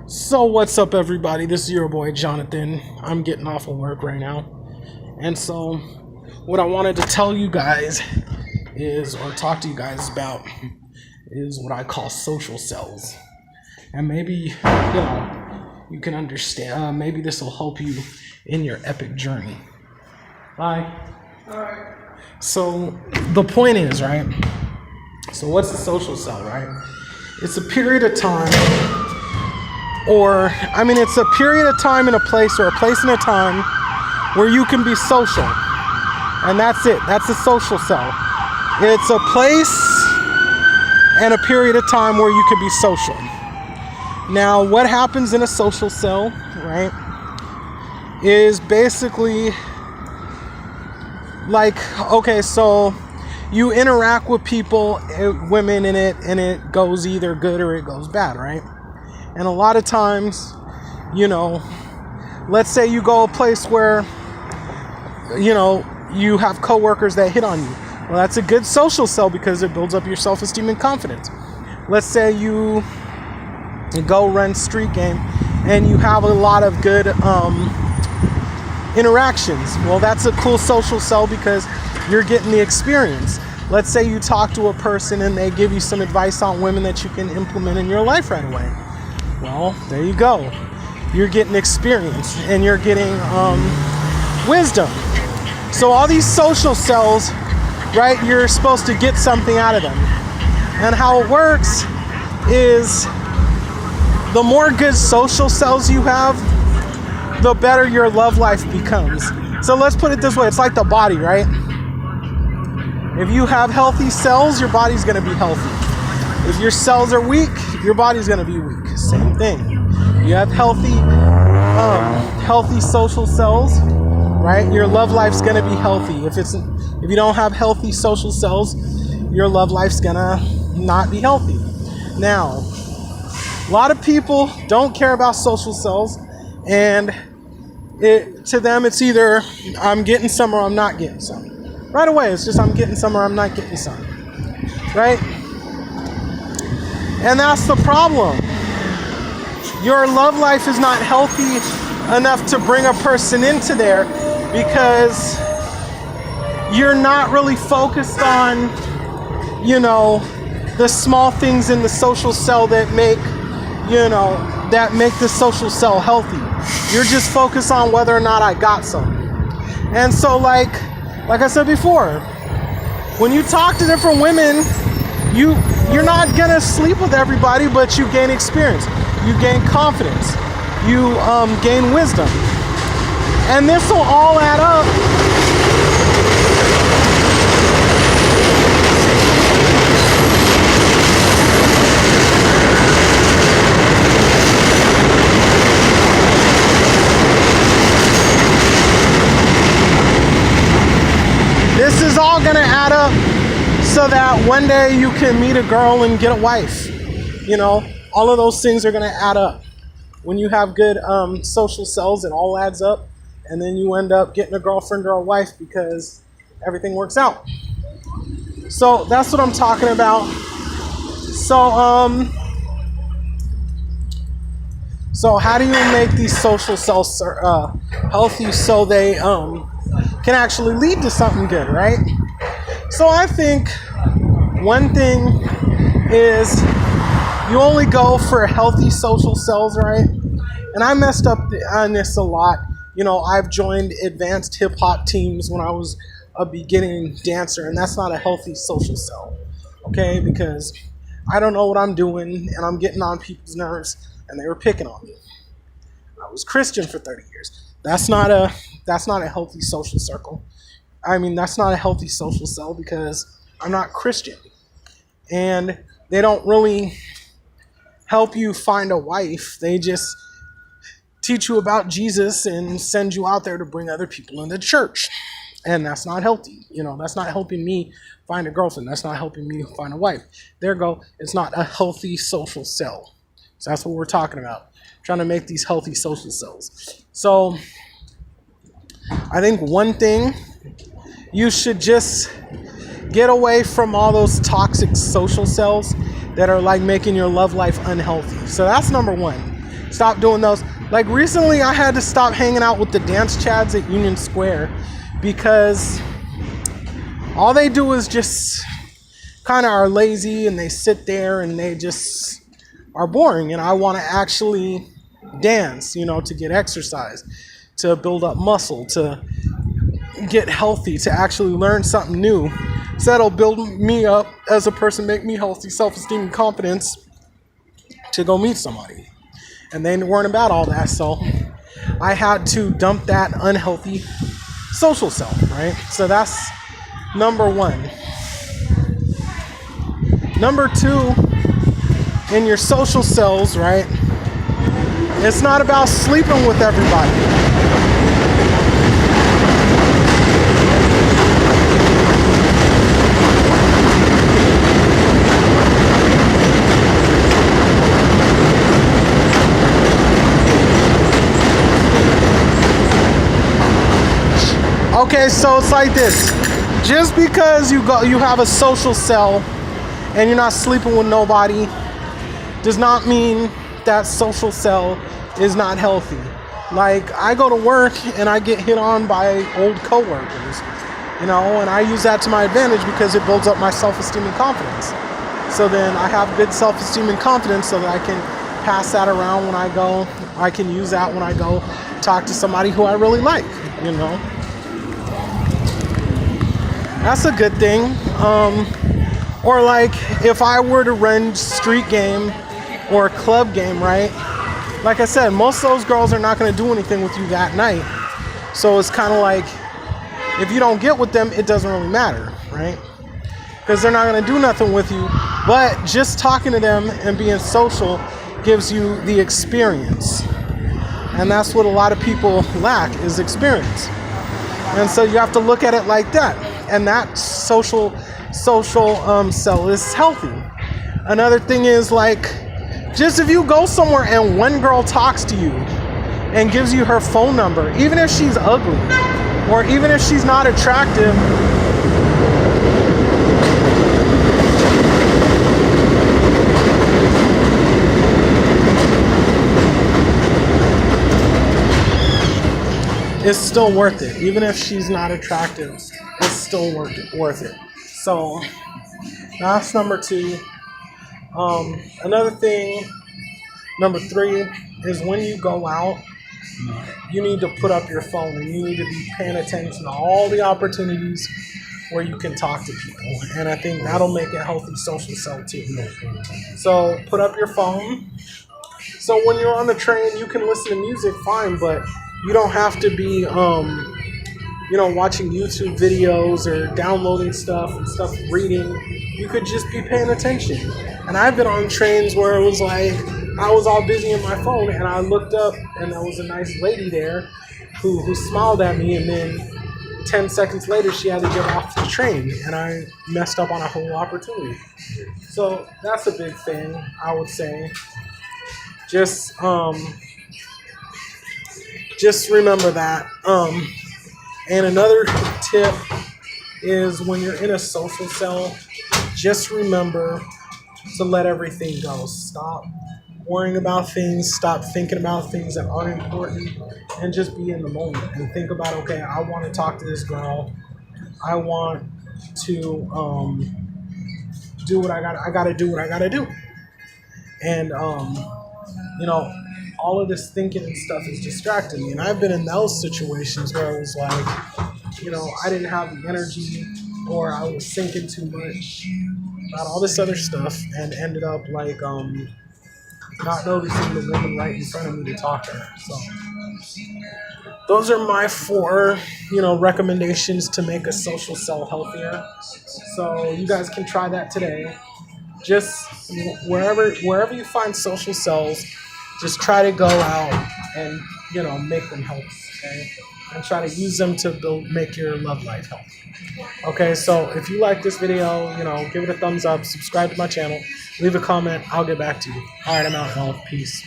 So what's up, everybody? This is your boy Jonathan. I'm getting off of work right now. And so what I wanted to tell you guys is, or talk to you guys about, is what I call social cells. And maybe, you can understand, maybe this will help you in your epic journey. Bye. Alright. So the point is, right? So what's a social cell, right? It's a period of time, it's a period of time in a place, or a place and a time where you can be social. And that's it. That's a social cell. It's a place and a period of time where you can be social. Now, what happens in a social cell, right, is basically like, okay, so you interact with people, women in it, and it goes either good or it goes bad, right? And a lot of times, let's say you go a place where, you have coworkers that hit on you. Well, that's a good social cell because it builds up your self-esteem and confidence. Let's say you go run street game and you have a lot of good interactions. Well, that's a cool social cell because you're getting the experience. Let's say you talk to a person and they give you some advice on women that you can implement in your life right away. Well, there you go. You're getting experience and you're getting wisdom. So all these social cells, right, you're supposed to get something out of them. And how it works is the more good social cells you have, the better your love life becomes. So let's put it this way. It's like the body, right? If you have healthy cells, your body's going to be healthy. If your cells are weak, your body's going to be weak. Same thing. You have healthy social cells, right? Your love life's going to be healthy. If you don't have healthy social cells, your love life's going to not be healthy. Now, a lot of people don't care about social cells, and to them it's either I'm getting some or I'm not getting some. Right away, it's just I'm getting some or I'm not getting some. Right? And that's the problem. Your love life is not healthy enough to bring a person into there because you're not really focused on, the small things in the social cell that make the social cell healthy. You're just focused on whether or not I got some. And so like I said before, when you talk to different women, you're not gonna sleep with everybody, but you gain experience, you gain confidence, you gain wisdom, and this will all add up. This is all gonna add up so that one day you can meet a girl and get a wife. All of those things are gonna add up. When you have good social cells, it all adds up, and then you end up getting a girlfriend or a wife because everything works out. So that's what I'm talking about. So how do you make these social cells healthy so they can actually lead to something good, right? So I think one thing is you only go for healthy social cells, right? And I messed up on this a lot. I've joined advanced hip hop teams when I was a beginning dancer, and that's not a healthy social cell, okay? Because I don't know what I'm doing, and I'm getting on people's nerves, and they were picking on me. I was Christian for 30 years. That's not a healthy social circle. That's not a healthy social cell because I'm not Christian. And they don't really help you find a wife. They just teach you about Jesus and send you out there to bring other people into church. And that's not healthy. That's not helping me find a girlfriend. That's not helping me find a wife. There you go. It's not a healthy social cell. So that's what we're talking about. Trying to make these healthy social cells. So I think one thing, you should just get away from all those toxic social cells that are like making your love life unhealthy. So that's number one. Stop doing those. Like recently I had to stop hanging out with the dance chads at Union Square because all they do is just kind of are lazy and they sit there and they just are boring. And I want to actually dance, to get exercise, to build up muscle, to get healthy, to actually learn something new. So that'll build me up as a person, make me healthy, self-esteem, and confidence to go meet somebody. And they weren't about all that, so I had to dump that unhealthy social self, right? So that's number one. Number two, in your social selves, right? It's not about sleeping with everybody. Okay, so it's like this. Just because you have a social cell and you're not sleeping with nobody does not mean that social cell is not healthy. Like, I go to work and I get hit on by old coworkers, and I use that to my advantage because it builds up my self-esteem and confidence. So then I have good self-esteem and confidence so that I can pass that around when I go. I can use that when I go talk to somebody who I really like, That's a good thing. Or like if I were to run street game or club game, right? Like I said, most of those girls are not going to do anything with you that night. So it's kind of like, if you don't get with them, it doesn't really matter, right? Because they're not going to do nothing with you. But just talking to them and being social gives you the experience. And that's what a lot of people lack, is experience. And so you have to look at it like that. And that social cell is healthy. Another thing is, like, just if you go somewhere and one girl talks to you and gives you her phone number, even if she's ugly or even if she's not attractive, it's still worth it. Even if she's not attractive, it's still worth it. So that's number two. Another thing, number three, is when you go out, you need to put up your phone and you need to be paying attention to all the opportunities where you can talk to people. And I think that'll make a healthy social cell too. So put up your phone. So when you're on the train, you can listen to music, fine, but you don't have to be, watching YouTube videos or downloading stuff and stuff, reading. You could just be paying attention. And I've been on trains where it was like, I was all busy in my phone and I looked up and there was a nice lady there who smiled at me, and then 10 seconds later she had to get off the train and I messed up on a whole opportunity. So that's a big thing, I would say. Just remember that. And another tip is, when you're in a social cell, just remember to let everything go. Stop worrying about things. Stop thinking about things that aren't important, and just be in the moment and think about, okay, I want to talk to this girl. I want to do what I got to do what I got to do. And all of this thinking and stuff is distracting me. And I've been in those situations where it was like, I didn't have the energy, or I was thinking too much about all this other stuff, and ended up like not noticing the woman right in front of me to talk to her. So those are my 4, recommendations to make a social cell healthier. So you guys can try that today. Just wherever you find social cells, just try to go out and, make them healthy, okay? And try to use them to make your love life healthy. Okay, so if you like this video, give it a thumbs up, subscribe to my channel, leave a comment, I'll get back to you. All right, I'm out, y'all. Peace.